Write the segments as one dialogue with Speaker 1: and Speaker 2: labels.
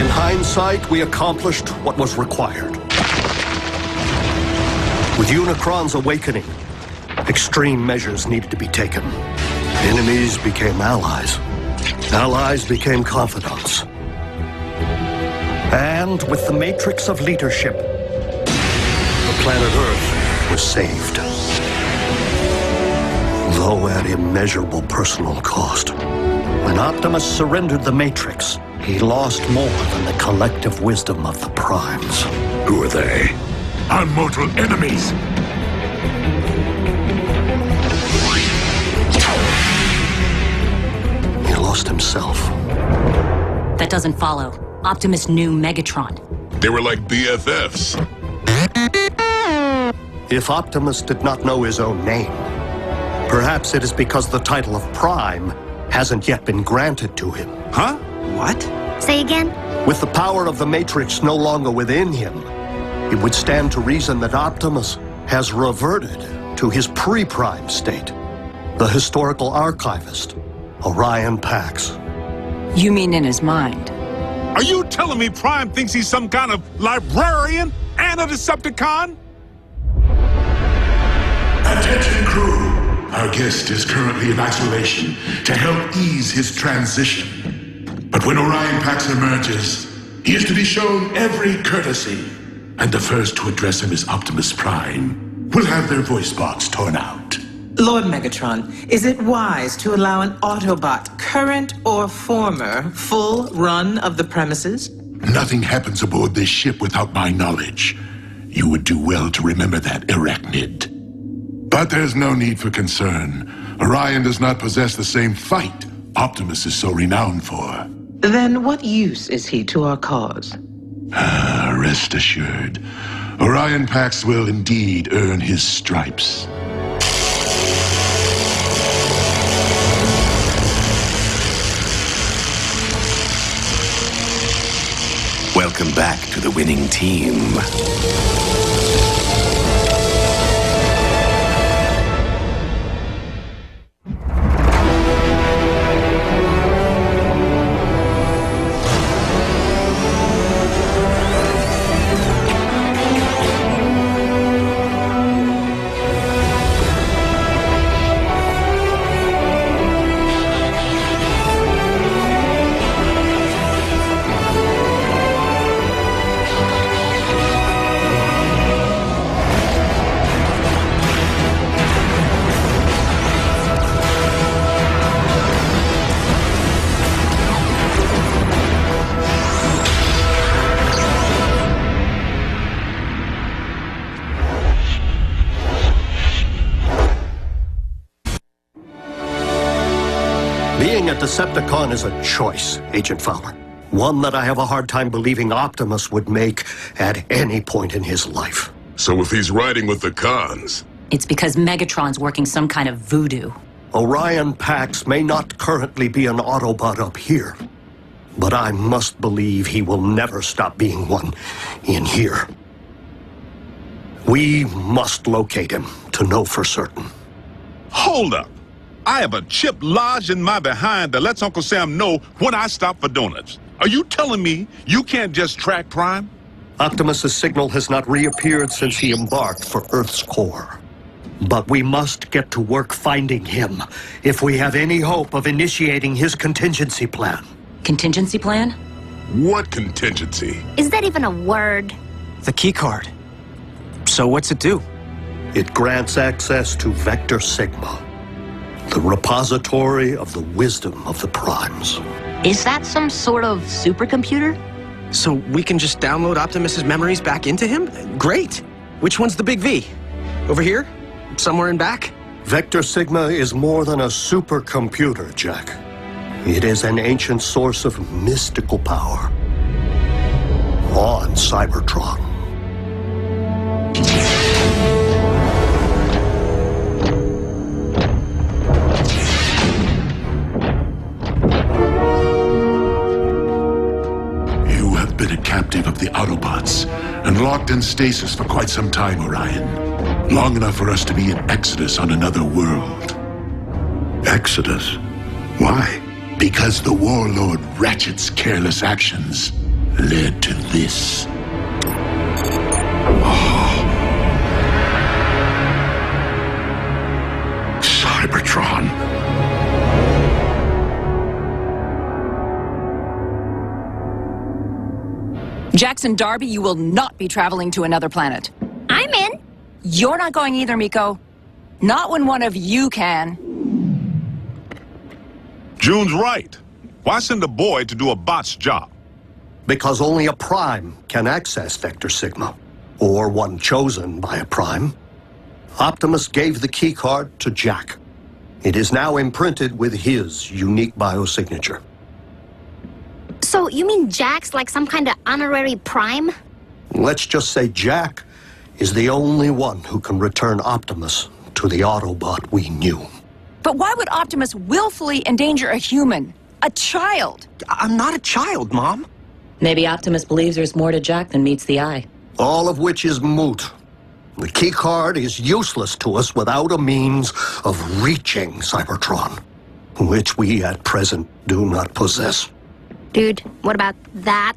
Speaker 1: In hindsight, we accomplished what was required. With Unicron's awakening, extreme measures needed to be taken. Enemies became allies. Allies became confidants. And with the matrix of leadership, the planet Earth was saved. Though at immeasurable personal cost. When Optimus surrendered the matrix, he lost more than the collective wisdom of the Primes.
Speaker 2: Who are they?
Speaker 3: Our mortal enemies!
Speaker 1: He lost himself.
Speaker 4: That doesn't follow. Optimus knew Megatron.
Speaker 2: They were like BFFs.
Speaker 1: If Optimus did not know his own name, perhaps it is because the title of Prime hasn't yet been granted to him.
Speaker 5: Huh? What?
Speaker 6: Say again?
Speaker 1: With the power of the Matrix no longer within him, it would stand to reason that Optimus has reverted to his pre-Prime state. The historical archivist, Orion Pax.
Speaker 7: You mean in his mind?
Speaker 3: Are you telling me Prime thinks he's some kind of librarian and a Decepticon?
Speaker 8: Attention crew! Our guest is currently in isolation to help ease his transition. But when Orion Pax emerges, he is to be shown every courtesy. And the first to address him is Optimus Prime. Will have their voice box torn out.
Speaker 9: Lord Megatron, is it wise to allow an Autobot, current or former, full run of the premises?
Speaker 8: Nothing happens aboard this ship without my knowledge. You would do well to remember that, Arachnid. But there's no need for concern. Orion does not possess the same fight Optimus is so renowned for.
Speaker 9: Then what use is he to our cause?
Speaker 8: Rest assured, Orion Pax will indeed earn his stripes.
Speaker 2: Welcome back to the winning team.
Speaker 1: Being a Decepticon is a choice, Agent Fowler. One that I have a hard time believing Optimus would make at any point in his life.
Speaker 2: So if he's riding with the cons...
Speaker 4: It's because Megatron's working some kind of voodoo.
Speaker 1: Orion Pax may not currently be an Autobot up here, but I must believe he will never stop being one in here. We must locate him to know for certain.
Speaker 3: Hold up. I have a chip lodged in my behind that lets Uncle Sam know when I stop for donuts. Are you telling me you can't just track Prime?
Speaker 1: Optimus's signal has not reappeared since he embarked for Earth's core. But we must get to work finding him if we have any hope of initiating his contingency plan.
Speaker 4: Contingency plan?
Speaker 2: What contingency?
Speaker 6: Is that even a word?
Speaker 5: The key card. So what's it do?
Speaker 1: It grants access to Vector Sigma, the repository of the wisdom of the Primes.
Speaker 10: Is that some sort of supercomputer?
Speaker 5: So we can just download Optimus's memories back into him? Great! Which one's the big V? Over here? Somewhere in back?
Speaker 1: Vector Sigma is more than a supercomputer, Jack. It is an ancient source of mystical power on Cybertron.
Speaker 8: You have been a captive of the Autobots and locked in stasis for quite some time, Orion. Long enough for us to be in Exodus on another world. Exodus? Why? Because the warlord Ratchet's careless actions led to this. Cybertron.
Speaker 7: Jackson Darby, you will not be traveling to another planet.
Speaker 6: I'm in.
Speaker 7: You're not going either, Miko. Not when one of you can.
Speaker 3: June's right. Why send a boy to do a bot's job?
Speaker 1: Because only a prime can access Vector Sigma, or one chosen by a prime. Optimus gave the keycard to Jack. It is now imprinted with his unique biosignature.
Speaker 6: So you mean Jack's like some kind of honorary prime?
Speaker 1: Let's just say Jack is the only one who can return Optimus to the Autobot we knew.
Speaker 7: But why would Optimus willfully endanger a human? A child?
Speaker 5: I'm not a child, Mom.
Speaker 4: Maybe Optimus believes there's more to Jack than meets the eye.
Speaker 1: All of which is moot. The keycard is useless to us without a means of reaching Cybertron, which we at present do not possess.
Speaker 6: Dude, what about that?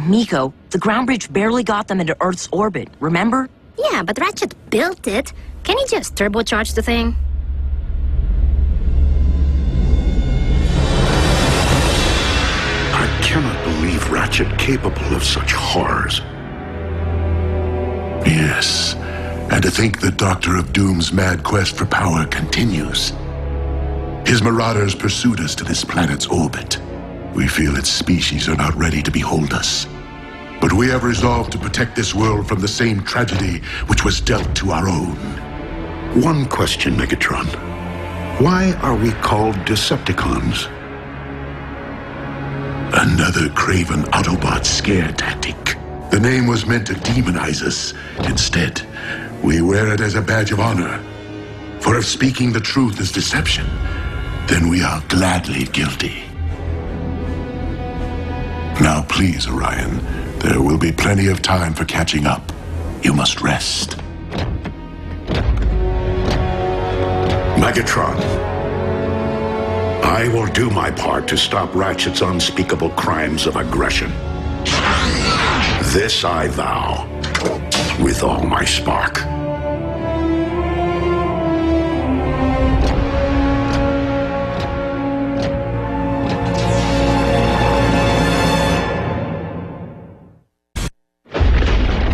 Speaker 10: Miko, the ground bridge barely got them into Earth's orbit, remember?
Speaker 6: Yeah, but Ratchet built it. Can he just turbocharge the thing?
Speaker 8: I cannot believe Ratchet capable of such horrors. Yes, and to think the Doctor of Doom's mad quest for power continues. His marauders pursued us to this planet's orbit. We feel its species are not ready to behold us. But we have resolved to protect this world from the same tragedy which was dealt to our own. One question, Megatron. Why are we called Decepticons? Another craven Autobot scare tactic. The name was meant to demonize us. Instead, we wear it as a badge of honor. For if speaking the truth is deception, then we are gladly guilty. Now please, Orion, there will be plenty of time for catching up. You must rest.
Speaker 11: Megatron, I will do my part to stop Ratchet's unspeakable crimes of aggression. This I vow, with all my spark.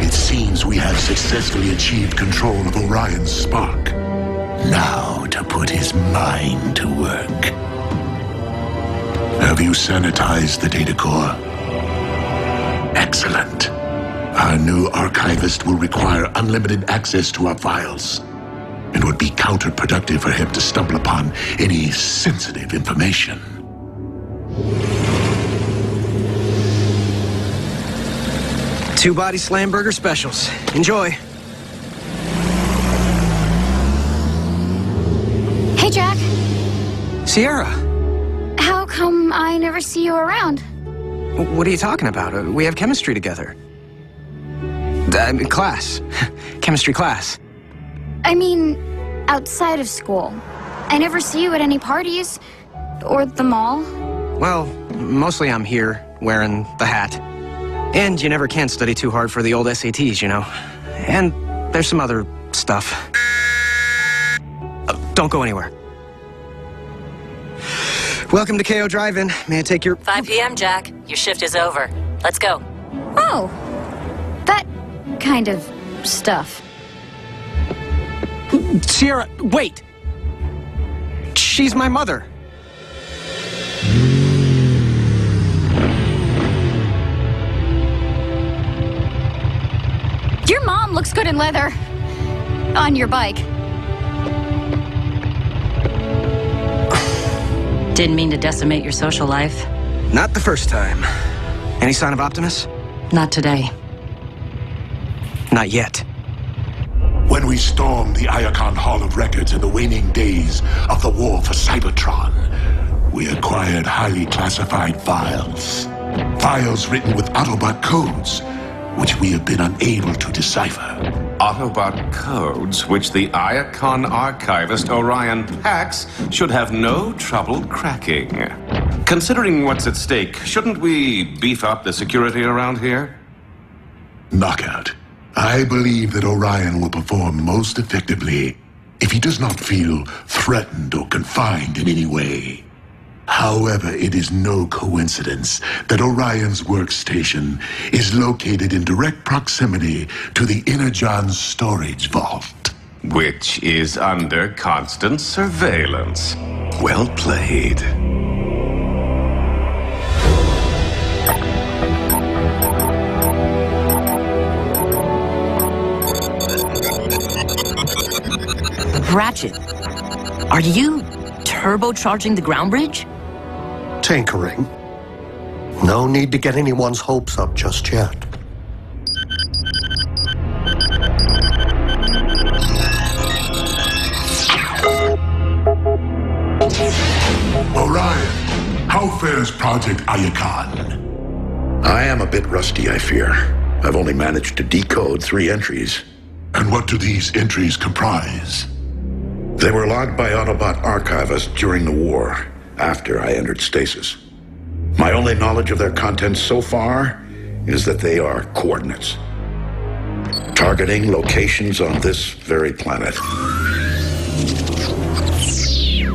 Speaker 8: It seems we have successfully achieved control of Orion's spark. Now to put his mind to work. Have you sanitized the data core? Excellent. Our new archivist will require unlimited access to our files. It would be counterproductive for him to stumble upon any sensitive information.
Speaker 5: Two-body slam burger specials. Enjoy.
Speaker 12: Hey, Jack.
Speaker 5: Sierra.
Speaker 12: How come I never see you around?
Speaker 5: What are you talking about? We have chemistry together. Class. Chemistry class.
Speaker 12: I mean, outside of school. I never see you at any parties. Or the mall.
Speaker 5: Well, mostly I'm here, wearing the hat. And you never can study too hard for the old SATs, you know. And there's some other stuff. Don't go anywhere. Welcome to KO Drive-In. May I take your...
Speaker 4: 5 p.m., Jack. Your shift is over. Let's go.
Speaker 12: Oh. That kind of stuff.
Speaker 5: Sierra, wait! She's my mother.
Speaker 12: Your mom looks good in leather. On your bike.
Speaker 4: Didn't mean to decimate your social life.
Speaker 5: Not the first time. Any sign of Optimus?
Speaker 4: Not today.
Speaker 5: Not yet.
Speaker 8: When we stormed the Iacon Hall of Records in the waning days of the war for Cybertron, we acquired highly classified files. Files written with Autobot codes. which we have been unable to decipher.
Speaker 2: Autobot codes which the Iacon archivist Orion Pax should have no trouble cracking. Considering what's at stake, shouldn't we beef up the security around here?
Speaker 8: Knockout. I believe that Orion will perform most effectively if he does not feel threatened or confined in any way. However, it is no coincidence that Orion's workstation is located in direct proximity to the Energon storage vault.
Speaker 2: Which is under constant surveillance. Well played.
Speaker 10: Ratchet, are you turbocharging the ground bridge?
Speaker 1: Tinkering. No need to get anyone's hopes up just yet.
Speaker 8: Orion, how fares Project Iacon?
Speaker 11: I am a bit rusty, I fear. I've only managed to decode 3 entries.
Speaker 8: And what do these entries comprise?
Speaker 11: They were logged by Autobot archivists during the war, after I entered stasis. My only knowledge of their contents so far is that they are coordinates, targeting locations on this very planet.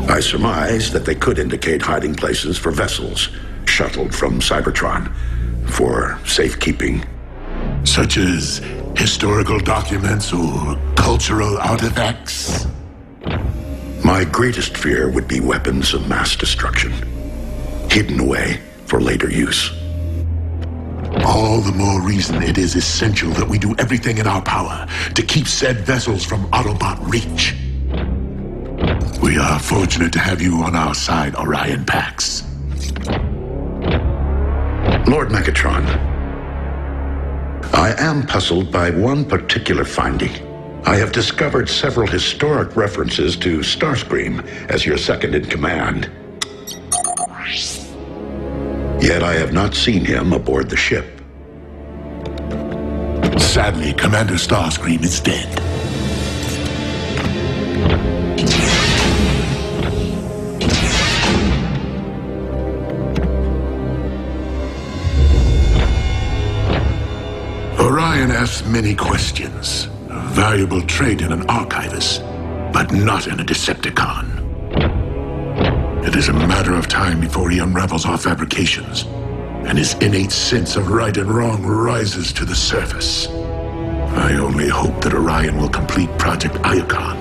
Speaker 11: I surmise that they could indicate hiding places for vessels shuttled from Cybertron for safekeeping.
Speaker 8: Such as historical documents or cultural artifacts?
Speaker 11: My greatest fear would be weapons of mass destruction, hidden away for later use.
Speaker 8: All the more reason it is essential that we do everything in our power to keep said vessels from Autobot reach. We are fortunate to have you on our side, Orion Pax.
Speaker 11: Lord Megatron, I am puzzled by one particular finding. I have discovered several historic references to Starscream as your second in command. Yet I have not seen him aboard the ship.
Speaker 8: Sadly, Commander Starscream is dead. Orion asks many questions. A valuable trait in an archivist, but not in a Decepticon. It is a matter of time before he unravels our fabrications, and his innate sense of right and wrong rises to the surface. I only hope that Orion will complete Project Iacon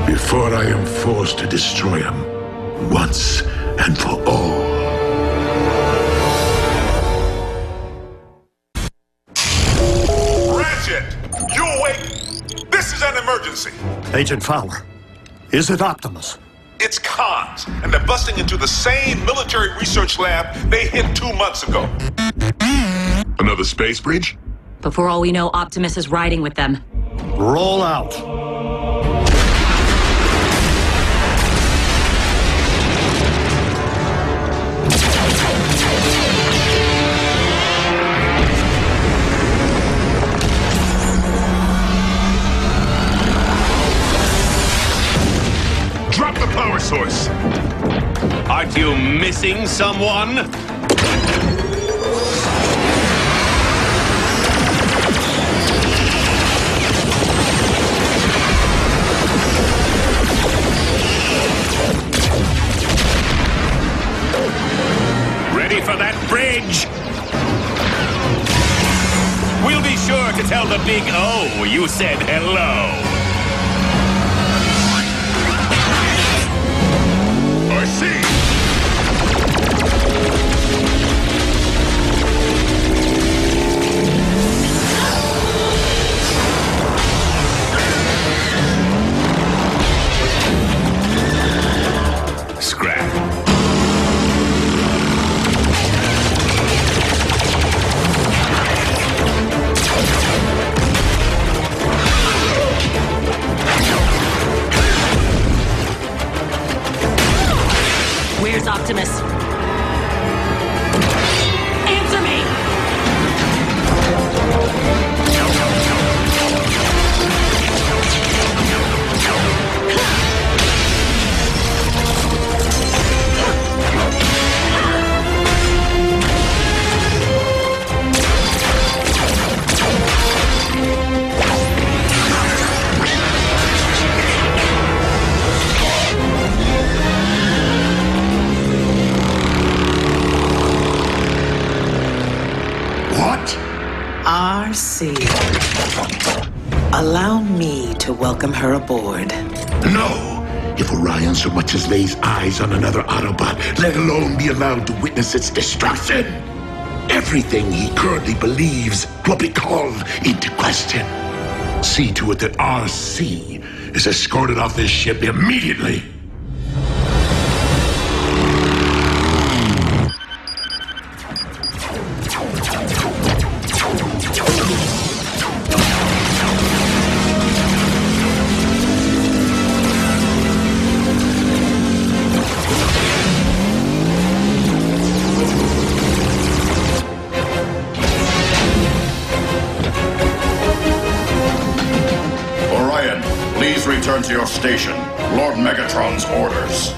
Speaker 8: before I am forced to destroy him once and for all.
Speaker 3: You awake? This is an emergency.
Speaker 1: Agent Fowler, is it Optimus?
Speaker 3: It's cons, and they're busting into the same military research lab they hit 2 months ago.
Speaker 8: Another space breach?
Speaker 4: Before all we know, Optimus is riding with them.
Speaker 1: Roll out.
Speaker 3: Drop the power source.
Speaker 2: Aren't you missing someone? Ready for that bridge? We'll be sure to tell the big O you said hello.
Speaker 3: I see.
Speaker 2: Scrap.
Speaker 10: We're
Speaker 9: RC. Allow me to welcome her aboard.
Speaker 8: No! If Orion so much as lays eyes on another Autobot, let alone be allowed to witness its destruction, everything he currently believes will be called into question. See to it that RC is escorted off this ship immediately.
Speaker 13: Return to your station. Lord Megatron's orders.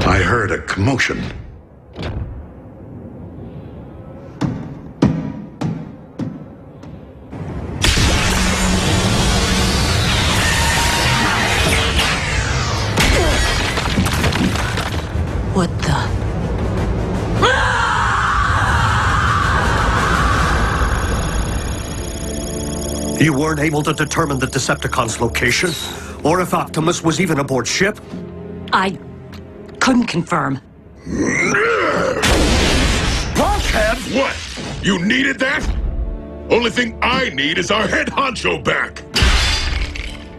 Speaker 11: I heard a commotion.
Speaker 10: What the?
Speaker 1: You weren't able to determine the Decepticon's location? Or if Optimus was even aboard ship?
Speaker 4: I couldn't confirm.
Speaker 8: Blockhead? What? You needed that? Only thing I need is our head honcho back.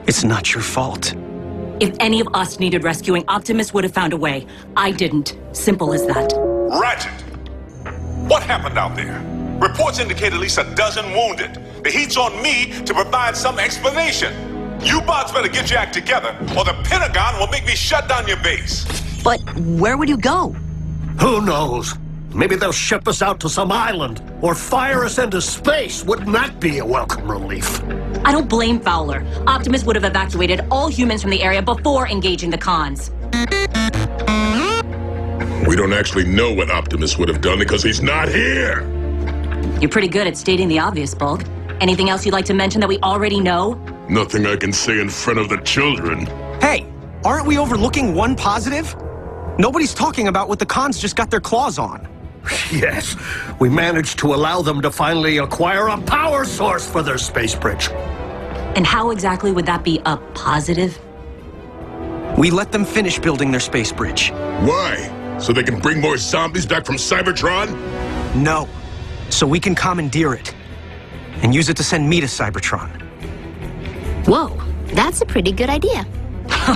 Speaker 5: It's not your fault.
Speaker 4: If any of us needed rescuing, Optimus would have found a way. I didn't. Simple as that.
Speaker 3: Ratchet! What happened out there? Reports indicate at least a dozen wounded. The heat's on me to provide some explanation. You bots better get your act together, or the Pentagon will make me shut down your base.
Speaker 10: But where would you go?
Speaker 1: Who knows? Maybe they'll ship us out to some island, or fire us into space. Wouldn't that be a welcome relief?
Speaker 4: I don't blame Fowler. Optimus would have evacuated all humans from the area before engaging the cons.
Speaker 8: We don't actually know what Optimus would have done because he's not here.
Speaker 4: You're pretty good at stating the obvious, Bulk. Anything else you'd like to mention that we already know?
Speaker 8: Nothing I can say in front of the children.
Speaker 5: Hey, aren't we overlooking one positive? Nobody's talking about what the cons just got their claws on.
Speaker 1: Yes, we managed to allow them to finally acquire a power source for their space bridge.
Speaker 4: And how exactly would that be a positive?
Speaker 5: We let them finish building their space bridge.
Speaker 8: Why? So they can bring more zombies back from Cybertron?
Speaker 5: No. So we can commandeer it. And use it to send me to Cybertron.
Speaker 6: Whoa, that's a pretty good idea.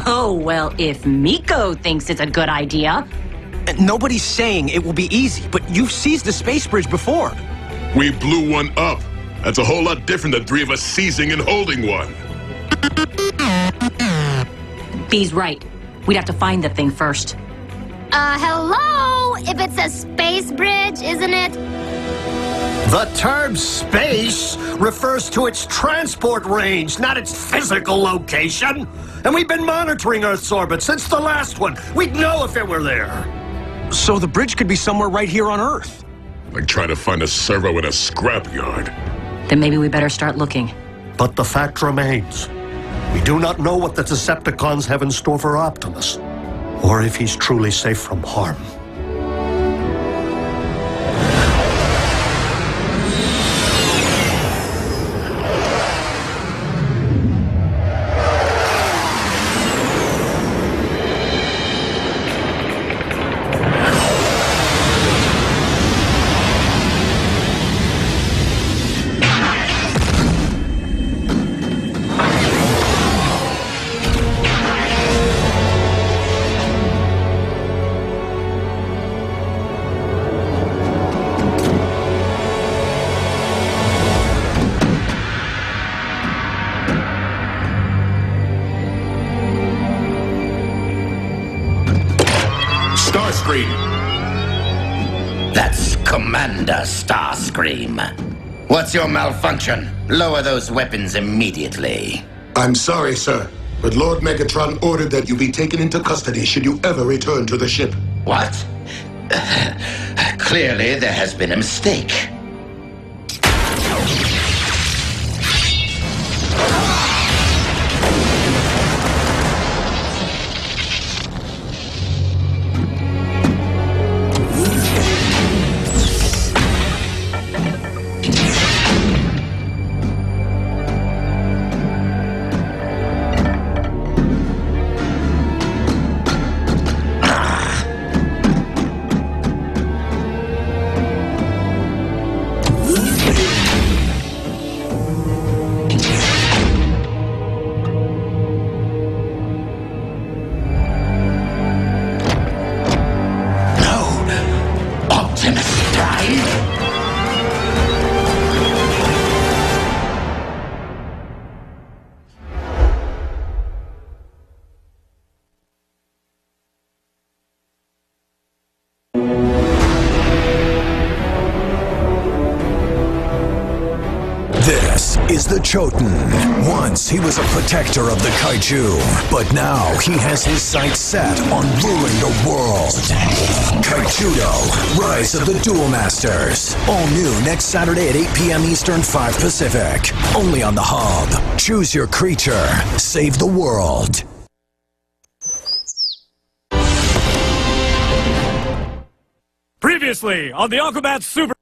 Speaker 4: Oh, well, if Miko thinks it's a good idea.
Speaker 5: Nobody's saying it will be easy, but you've seized the space bridge before.
Speaker 8: We blew one up. That's a whole lot different than three of us seizing and holding one.
Speaker 4: B's right. We'd have to find the thing first.
Speaker 6: Hello? If it's a space bridge, isn't it?
Speaker 1: The term space refers to its transport range, not its physical location. And we've been monitoring Earth's orbit since the last one. We'd know if it were there.
Speaker 5: So the bridge could be somewhere right here on Earth.
Speaker 8: Like trying to find a servo in a scrapyard.
Speaker 4: Then maybe we better start looking.
Speaker 1: But the fact remains, we do not know what the Decepticons have in store for Optimus, or if he's truly safe from harm.
Speaker 14: That's Commander Starscream. What's your malfunction? Lower those weapons immediately.
Speaker 8: I'm sorry, sir, but Lord Megatron ordered that you be taken into custody should you ever return to the ship.
Speaker 14: What? Clearly there has been a mistake.
Speaker 15: This is the Choten. Once he was a protector of the kaiju, but now he has his sights set on ruling the world. Kaijudo, Rise of the Duel Masters. All new next Saturday at 8 p.m. Eastern, 5 Pacific. Only on the Hub. Choose your creature. Save the world.
Speaker 16: Previously on the Aquabats Super